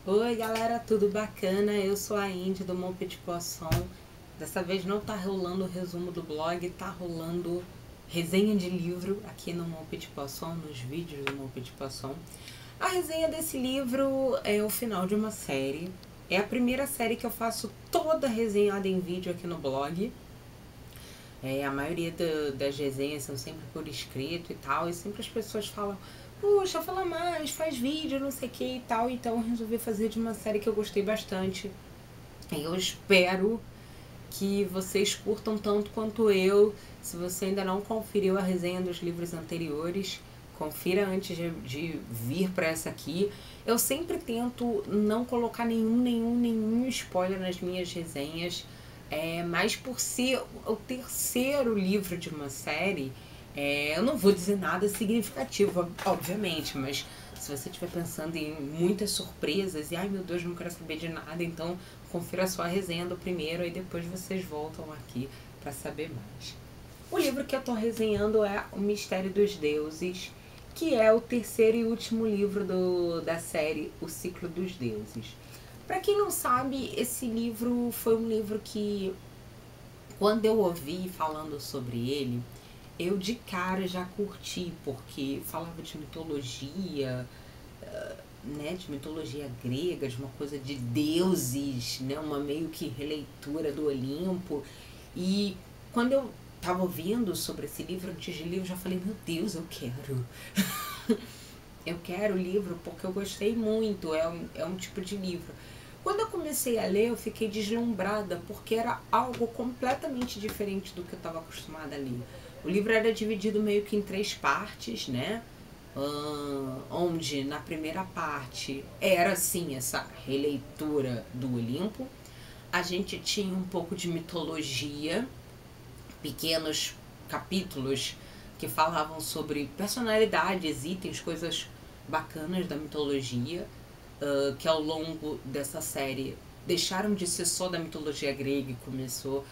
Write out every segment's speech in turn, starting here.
Oi galera, tudo bacana? Eu sou a Indy do Mon Petit Poisson. Dessa vez não tá rolando o resumo do blog, tá rolando resenha de livro aqui no Mon Petit Poisson, nos vídeos do Mon Petit Poisson. A resenha desse livro é o final de uma série. É a primeira série que eu faço toda resenhada em vídeo aqui no blog. A maioria das resenhas são sempre por escrito e tal, e sempre as pessoas falam: puxa, fala mais, faz vídeo, não sei o que e tal. Então eu resolvi fazer de uma série que eu gostei bastante. E eu espero que vocês curtam tanto quanto eu. Se você ainda não conferiu a resenha dos livros anteriores, confira antes de vir para essa aqui. Eu sempre tento não colocar nenhum spoiler nas minhas resenhas. Mas por ser o terceiro livro de uma série, eu não vou dizer nada significativo, obviamente, mas se você estiver pensando em muitas surpresas e ai meu Deus, não quero saber de nada, então confira só a resenha do primeiro e depois vocês voltam aqui para saber mais. O livro que eu estou resenhando é O Mistério dos Deuses, que é o terceiro e último livro da série O Ciclo dos Deuses. Para quem não sabe, esse livro foi um livro que, quando eu ouvi falando sobre ele, eu de cara já curti, porque falava de mitologia, né, de mitologia grega, de uma coisa de deuses, né, uma meio que releitura do Olimpo. E quando eu estava ouvindo sobre esse livro, antes de ler, eu já falei: meu Deus, eu quero. Eu quero o livro porque eu gostei muito, é um tipo de livro. Quando eu comecei a ler, eu fiquei deslumbrada, porque era algo completamente diferente do que eu estava acostumada a ler. O livro era dividido meio que em três partes, né? Onde na primeira parte era sim essa releitura do Olimpo. A gente tinha um pouco de mitologia, pequenos capítulos que falavam sobre personalidades, itens, coisas bacanas da mitologia, que ao longo dessa série deixaram de ser só da mitologia grega e começou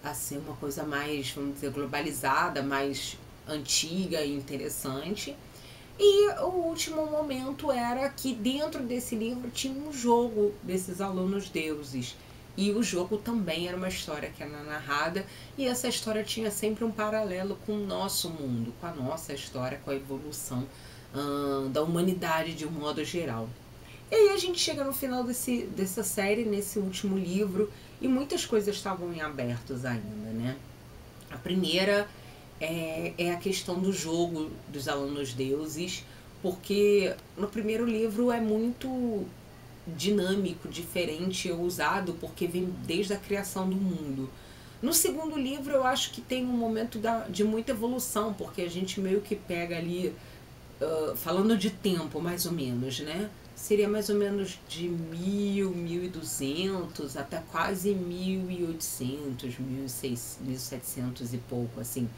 a ser uma coisa mais, vamos dizer, globalizada, mais antiga e interessante. E o último momento era que dentro desse livro tinha um jogo desses alunos deuses. E o jogo também era uma história que era narrada, e essa história tinha sempre um paralelo com o nosso mundo, com a nossa história, com a evolução da humanidade de um modo geral. E aí a gente chega no final dessa série, nesse último livro, e muitas coisas estavam em abertos ainda, né? A primeira é a questão do jogo dos alunos deuses, porque no primeiro livro é muito dinâmico, diferente, ousado, porque vem desde a criação do mundo. No segundo livro eu acho que tem um momento de muita evolução, porque a gente meio que pega ali, falando de tempo mais ou menos, né? Seria mais ou menos de 1200 até quase 1800, 1700 e pouco, assim.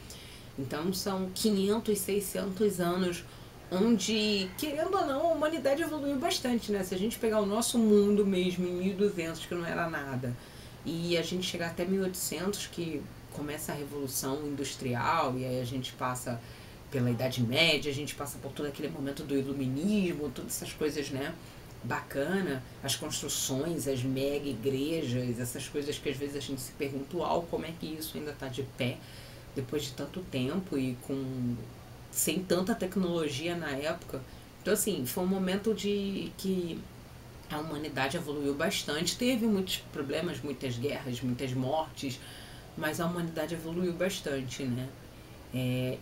Então são 500, 600 anos onde, querendo ou não, a humanidade evoluiu bastante, né? Se a gente pegar o nosso mundo mesmo em 1200, que não era nada, e a gente chegar até 1800, que começa a Revolução Industrial, e aí a gente passa pela Idade Média, a gente passa por todo aquele momento do Iluminismo, todas essas coisas, né? Bacana, as construções, as mega igrejas, essas coisas que às vezes a gente se pergunta: uau, como é que isso ainda está de pé depois de tanto tempo e sem tanta tecnologia na época. Então, assim, foi um momento de que a humanidade evoluiu bastante. Teve muitos problemas, muitas guerras, muitas mortes, mas a humanidade evoluiu bastante, né?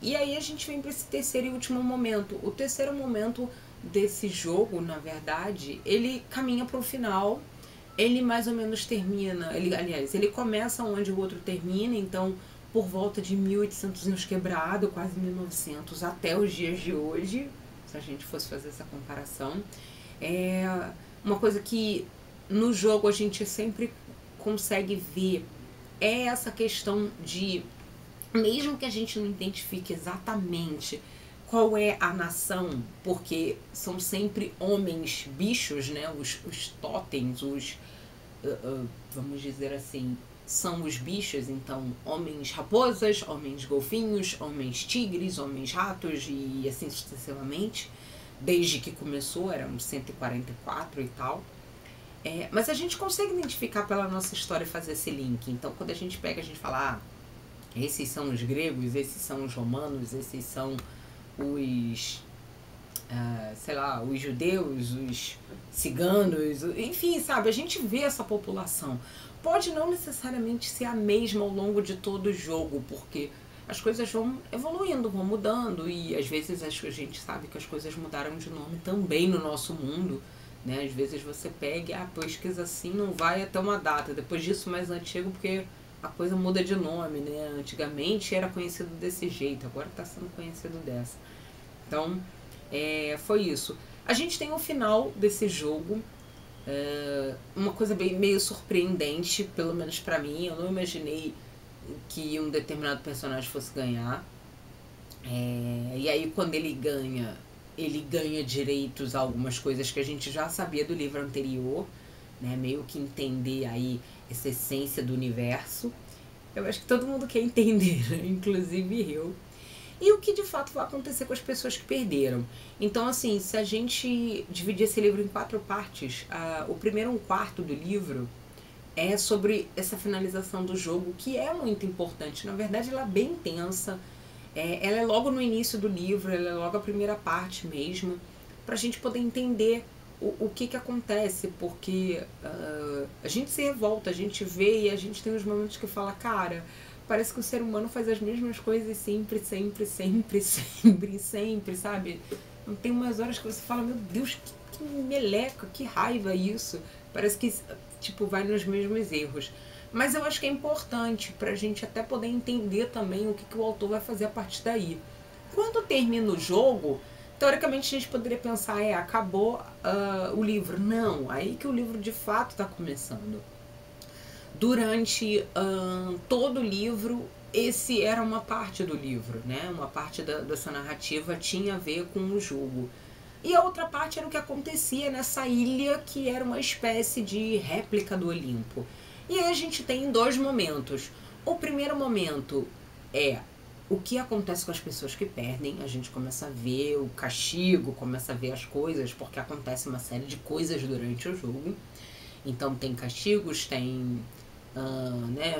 E aí a gente vem para esse terceiro e último momento. O terceiro momento desse jogo, na verdade, ele caminha para o final. Ele mais ou menos termina, ele começa onde o outro termina, então por volta de 1800 uns quebrado, quase 1900, até os dias de hoje, se a gente fosse fazer essa comparação. É uma coisa que no jogo a gente sempre consegue ver, é essa questão de, mesmo que a gente não identifique exatamente qual é a nação, porque são sempre homens bichos, né? Os totens, vamos dizer assim, são os bichos, então homens raposas, homens golfinhos, homens tigres, homens ratos e assim sucessivamente. Desde que começou, eram 144 e tal. Mas a gente consegue identificar pela nossa história e fazer esse link. Então, quando a gente pega, a gente fala, esses são os gregos, esses são os romanos, esses são os, sei lá, os judeus, os ciganos, enfim, sabe? A gente vê essa população. Pode não necessariamente ser a mesma ao longo de todo o jogo, porque as coisas vão evoluindo, vão mudando, e às vezes a gente sabe que as coisas mudaram de nome também no nosso mundo, né? Às vezes você pega, pesquisa assim, não vai até uma data, depois disso mais antigo, porque a coisa muda de nome, né? Antigamente era conhecido desse jeito, agora está sendo conhecido dessa. Então, foi isso. A gente tem o final desse jogo, uma coisa meio surpreendente, pelo menos pra mim. Eu não imaginei que um determinado personagem fosse ganhar. E aí quando ele ganha direitos a algumas coisas que a gente já sabia do livro anterior, né? Meio que entender aí essa essência do universo. Eu acho que todo mundo quer entender, né? Inclusive eu. E o que de fato vai acontecer com as pessoas que perderam. Então, assim, se a gente dividir esse livro em 4 partes, o primeiro 1/4 do livro é sobre essa finalização do jogo, que é muito importante. Na verdade, ela é bem intensa. Ela é logo no início do livro, ela é logo a primeira parte mesmo, pra gente poder entender o que acontece, porque a gente se revolta, a gente vê e a gente tem uns momentos que fala, cara, parece que o ser humano faz as mesmas coisas sempre, sempre, sempre, sempre, sempre, sabe? Não tem umas horas que você fala, meu Deus, que meleca, que raiva isso. Parece que, tipo, vai nos mesmos erros. Mas eu acho que é importante pra gente até poder entender também o que o autor vai fazer a partir daí. Quando termina o jogo, teoricamente a gente poderia pensar, acabou o livro. Não, aí que o livro de fato está começando. Durante todo o livro, esse era uma parte do livro, né? Uma parte dessa narrativa tinha a ver com o jogo. E a outra parte era o que acontecia nessa ilha, que era uma espécie de réplica do Olimpo. E aí a gente tem 2 momentos. O primeiro momento é o que acontece com as pessoas que perdem. A gente começa a ver o castigo, começa a ver as coisas, porque acontece uma série de coisas durante o jogo. Então tem castigos, tem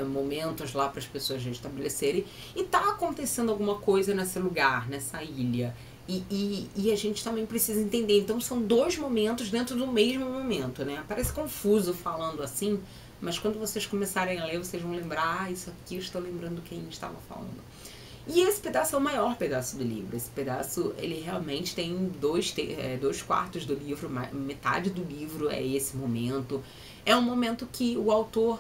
momentos lá para as pessoas restabelecerem. E tá acontecendo alguma coisa nesse lugar, nessa ilha. E a gente também precisa entender. Então são 2 momentos dentro do mesmo momento, né? Parece confuso falando assim, mas quando vocês começarem a ler, vocês vão lembrar, isso aqui eu estou lembrando quem estava falando. E esse pedaço é o maior pedaço do livro. Esse pedaço, ele realmente tem 2/4 do livro, metade do livro é esse momento. É um momento que o autor,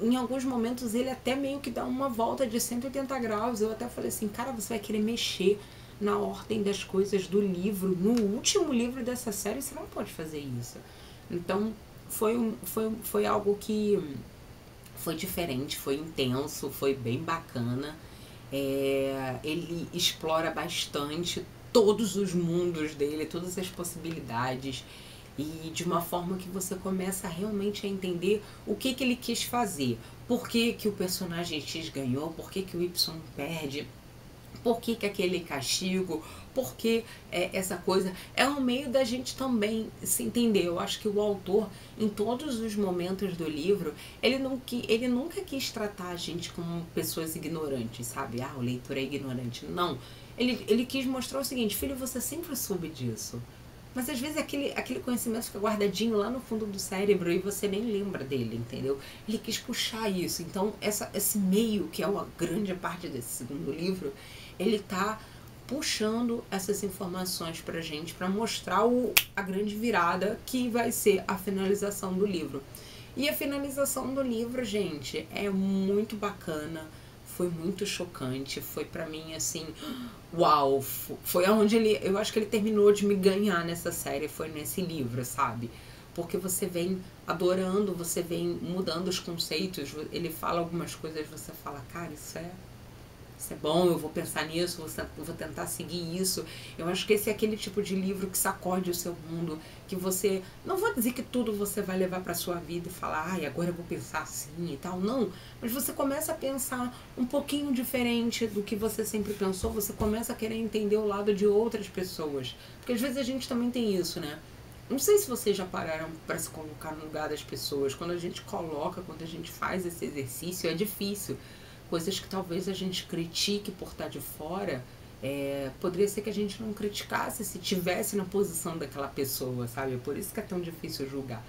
em alguns momentos, ele até meio que dá uma volta de 180 graus. Eu até falei assim, cara, você vai querer mexer na ordem das coisas do livro, no último livro dessa série, você não pode fazer isso. Então, foi algo que foi diferente, foi intenso, foi bem bacana. Ele explora bastante todos os mundos dele, todas as possibilidades, e de uma forma que você começa realmente a entender o que ele quis fazer. Por que o personagem X ganhou, por que o Y perde, por que aquele castigo, por que essa coisa. É um meio da gente também se entender. Eu acho que o autor, em todos os momentos do livro, ele nunca quis tratar a gente como pessoas ignorantes, sabe? O leitor é ignorante. Não. Ele quis mostrar o seguinte, filho, você sempre soube disso. Mas às vezes aquele conhecimento fica guardadinho lá no fundo do cérebro e você nem lembra dele, entendeu? Ele quis puxar isso. Então esse meio, que é uma grande parte desse segundo livro, ele tá puxando essas informações pra gente, pra mostrar a grande virada que vai ser a finalização do livro. E a finalização do livro, gente, é muito bacana, foi muito chocante, foi pra mim assim, uau, foi aonde eu acho que ele terminou de me ganhar nessa série, foi nesse livro, sabe? Porque você vem adorando, você vem mudando os conceitos, ele fala algumas coisas, você fala, cara, isso é bom, eu vou pensar nisso, vou tentar seguir isso. Eu acho que esse é aquele tipo de livro que sacode o seu mundo, que você, não vou dizer que tudo você vai levar pra sua vida e falar, agora eu vou pensar assim e tal, não, mas você começa a pensar um pouquinho diferente do que você sempre pensou, você começa a querer entender o lado de outras pessoas, porque às vezes a gente também tem isso, né? Não sei se vocês já pararam para se colocar no lugar das pessoas. Quando a gente coloca, quando a gente faz esse exercício, é difícil. Coisas que talvez a gente critique por estar de fora, poderia ser que a gente não criticasse se tivesse na posição daquela pessoa, sabe? Por isso que é tão difícil julgar.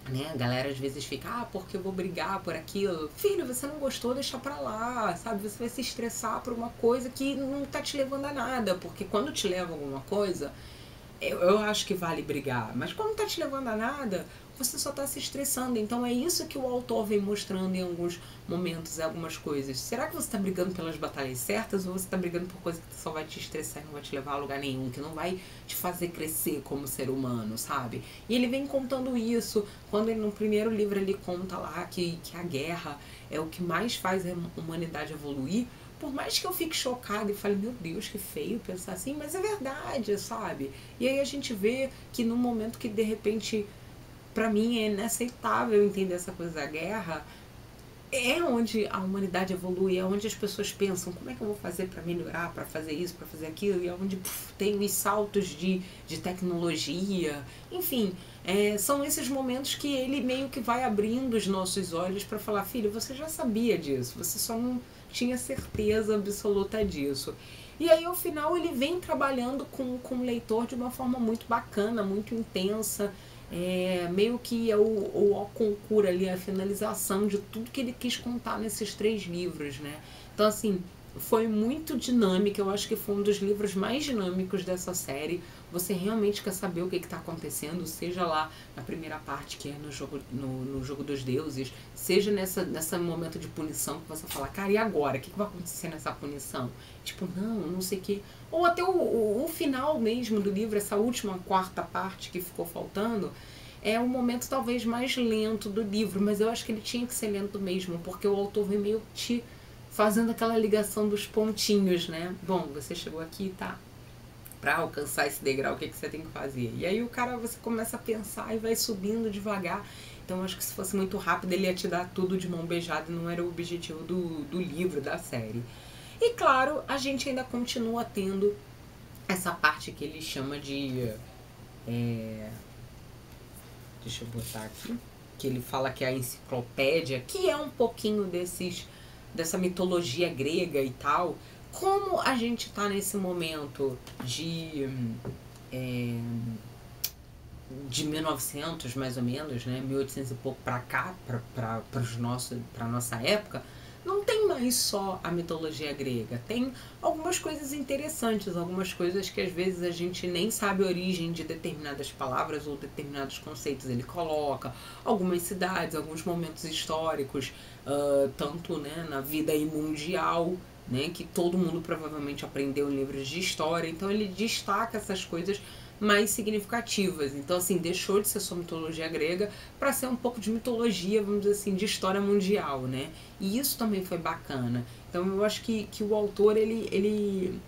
Né? A galera às vezes fica, porque eu vou brigar por aquilo. Filho, você não gostou, deixa pra lá, sabe? Você vai se estressar por uma coisa que não tá te levando a nada, porque quando te leva a alguma coisa, eu acho que vale brigar, mas quando não tá te levando a nada, você só tá se estressando. Então é isso que o autor vem mostrando em alguns momentos, em algumas coisas. Será que você tá brigando pelas batalhas certas ou você tá brigando por coisa que só vai te estressar e não vai te levar a lugar nenhum, que não vai te fazer crescer como ser humano, sabe? E ele vem contando isso, quando ele no primeiro livro ele conta lá que a guerra é o que mais faz a humanidade evoluir. Por mais que eu fique chocada e fale, meu Deus, que feio pensar assim, mas é verdade, sabe? E aí a gente vê que no momento que de repente, pra mim é inaceitável entender essa coisa da guerra, é onde a humanidade evolui, é onde as pessoas pensam, como é que eu vou fazer para melhorar, para fazer isso, para fazer aquilo, e é onde tem os saltos de tecnologia, enfim, são esses momentos que ele meio que vai abrindo os nossos olhos para falar, filho, você já sabia disso, você só não tinha certeza absoluta disso. E aí, ao final, ele vem trabalhando com o leitor de uma forma muito bacana, muito intensa, meio que é o concurso ali, a finalização de tudo que ele quis contar nesses 3 livros, né? Então, assim, foi muito dinâmica, eu acho que foi um dos livros mais dinâmicos dessa série. Você realmente quer saber o que está acontecendo, seja lá na primeira parte, que é no jogo dos deuses, seja nesse momento de punição que você fala, cara, e agora? O que vai acontecer nessa punição? Tipo, não sei o que. Ou até o final mesmo do livro, essa última 4ª parte que ficou faltando, é o momento talvez mais lento do livro, mas eu acho que ele tinha que ser lento mesmo, porque o autor vem meio te fazendo aquela ligação dos pontinhos, né? Bom, você chegou aqui, tá? Pra alcançar esse degrau, o que você tem que fazer? E aí você começa a pensar e vai subindo devagar. Então acho que se fosse muito rápido ele ia te dar tudo de mão beijada e não era o objetivo do livro, da série. E claro, a gente ainda continua tendo essa parte que ele chama de... deixa eu botar aqui. Que ele fala que é a enciclopédia, que é um pouquinho dessa mitologia grega e tal. Como a gente tá nesse momento de 1900 mais ou menos, né, 1800 e pouco pra cá, pra nossa época, não tem mais só a mitologia grega, tem algumas coisas interessantes, algumas coisas que às vezes a gente nem sabe a origem de determinadas palavras ou determinados conceitos. Ele coloca algumas cidades, alguns momentos históricos, tanto, né, na vida aí mundial, né, que todo mundo provavelmente aprendeu em livros de história. Então ele destaca essas coisas mais significativas. Então, assim, deixou de ser só mitologia grega para ser um pouco de mitologia, vamos dizer assim, de história mundial, né? E isso também foi bacana. Então eu acho que o autor, ele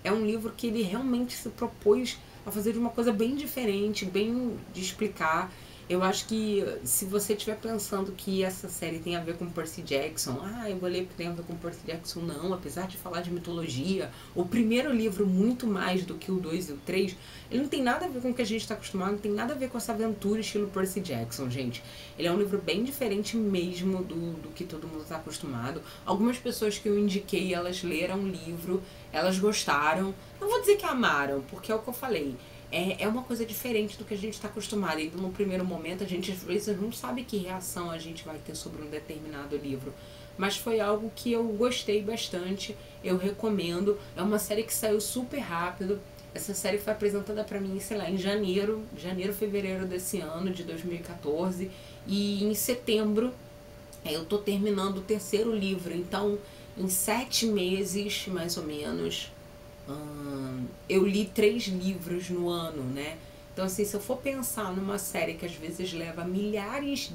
é um livro que ele realmente se propôs a fazer de uma coisa bem diferente, bem de explicar. Eu acho que se você estiver pensando que essa série tem a ver com Percy Jackson, eu vou ler porque tem a ver com Percy Jackson, não, apesar de falar de mitologia, o primeiro livro muito mais do que o 2 e o 3, ele não tem nada a ver com o que a gente está acostumado, não tem nada a ver com essa aventura estilo Percy Jackson, gente. Ele é um livro bem diferente mesmo do que todo mundo está acostumado. Algumas pessoas que eu indiquei, elas leram o livro, elas gostaram, não vou dizer que amaram, porque é o que eu falei, é uma coisa diferente do que a gente está acostumado. Então, no primeiro momento, a gente às vezes não sabe que reação a gente vai ter sobre um determinado livro. Mas foi algo que eu gostei bastante, eu recomendo. É uma série que saiu super rápido. Essa série foi apresentada pra mim, sei lá, em janeiro, fevereiro desse ano, de 2014. E em setembro, eu tô terminando o 3º livro. Então, em 7 meses, mais ou menos... eu li 3 livros no ano, né? Então, assim, se eu for pensar numa série que às vezes leva milhares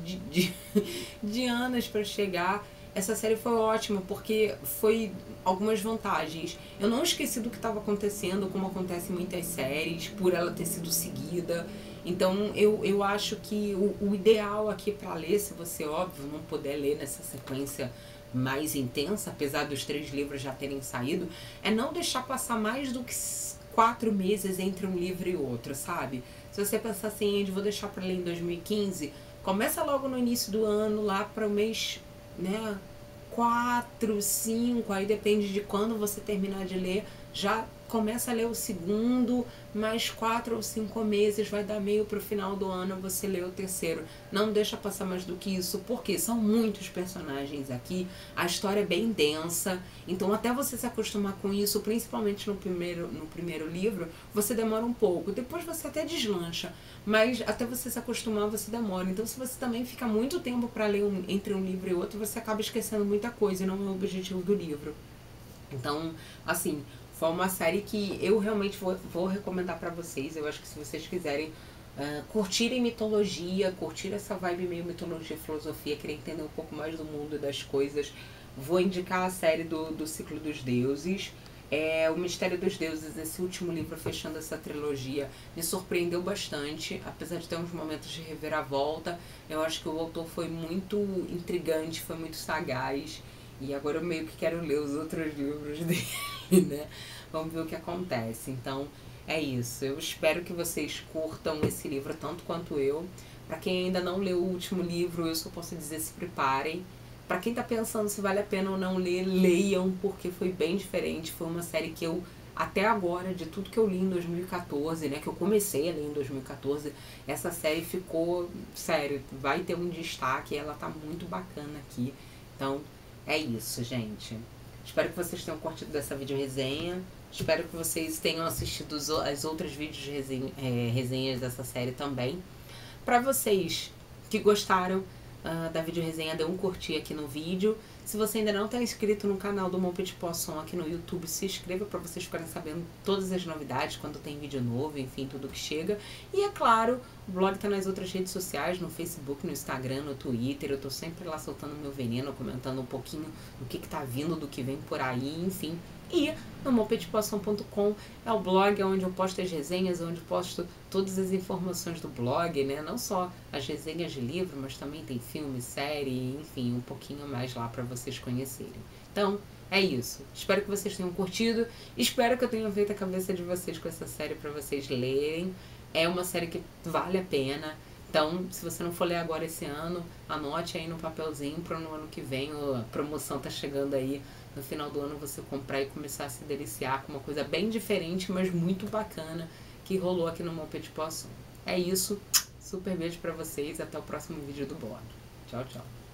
de anos para chegar, essa série foi ótima, porque foi algumas vantagens. Eu não esqueci do que estava acontecendo, como acontece em muitas séries, por ela ter sido seguida. Então, eu acho que o ideal aqui para ler, se você, óbvio, não puder ler nessa sequência mais intensa, apesar dos 3 livros já terem saído, é não deixar passar mais do que 4 meses entre um livro e outro, sabe? Se você pensar assim, vou deixar para ler em 2015, começa logo no início do ano, lá para o mês, né, 4, 5, aí depende de quando você terminar de ler, já começa a ler o segundo, mais 4 ou 5 meses, vai dar meio pro final do ano, você lê o terceiro. Não deixa passar mais do que isso, porque são muitos personagens aqui, a história é bem densa, então até você se acostumar com isso, principalmente no primeiro livro, você demora um pouco, depois você até deslancha, mas até você se acostumar, você demora. Então se você também fica muito tempo para ler entre um livro e outro, você acaba esquecendo muita coisa, e não é o objetivo do livro. Então, assim, foi uma série que eu realmente vou recomendar pra vocês. Eu acho que se vocês quiserem curtirem mitologia, curtir essa vibe meio mitologia, filosofia, querer entender um pouco mais do mundo e das coisas, vou indicar a série do Ciclo dos Deuses. O Mistério dos Deuses, esse último livro fechando essa trilogia, me surpreendeu bastante, apesar de ter uns momentos de reviravolta. Eu acho que o autor foi muito intrigante, foi muito sagaz. E agora eu meio que quero ler os outros livros dele, né? Vamos ver o que acontece. Então, é isso. Eu espero que vocês curtam esse livro tanto quanto eu. Pra quem ainda não leu o último livro, eu só posso dizer, se preparem. Pra quem tá pensando se vale a pena ou não ler, leiam, porque foi bem diferente. Foi uma série que eu, até agora, de tudo que eu li em 2014, né? Que eu comecei a ler em 2014, essa série ficou, sério, vai ter um destaque. Ela tá muito bacana aqui. Então, é isso, gente. Espero que vocês tenham curtido dessa vídeo resenha. Espero que vocês tenham assistido as outras vídeos resenhas dessa série também. Pra vocês que gostaram da vídeo resenha, dê um curtir aqui no vídeo. Se você ainda não está inscrito no canal do Mon Petit Poisson aqui no YouTube, se inscreva para vocês ficarem sabendo todas as novidades, quando tem vídeo novo, enfim, tudo que chega. E é claro, o blog está nas outras redes sociais, no Facebook, no Instagram, no Twitter. Eu tô sempre lá soltando meu veneno, comentando um pouquinho do que tá vindo, do que vem por aí, enfim. E no monpetitpoisson.com é o blog onde eu posto as resenhas, onde eu posto todas as informações do blog, né? Não só as resenhas de livro, mas também tem filme, série, enfim, um pouquinho mais lá para vocês conhecerem. Então, é isso. Espero que vocês tenham curtido. Espero que eu tenha feito a cabeça de vocês com essa série para vocês lerem. É uma série que vale a pena. Então, se você não for ler agora esse ano, anote aí no papelzinho para no ano que vem, a promoção tá chegando aí. No final do ano você comprar e começar a se deliciar com uma coisa bem diferente, mas muito bacana, que rolou aqui no Mon Petit Poisson. É isso. Super beijo pra vocês. Até o próximo vídeo do blog. Tchau, tchau.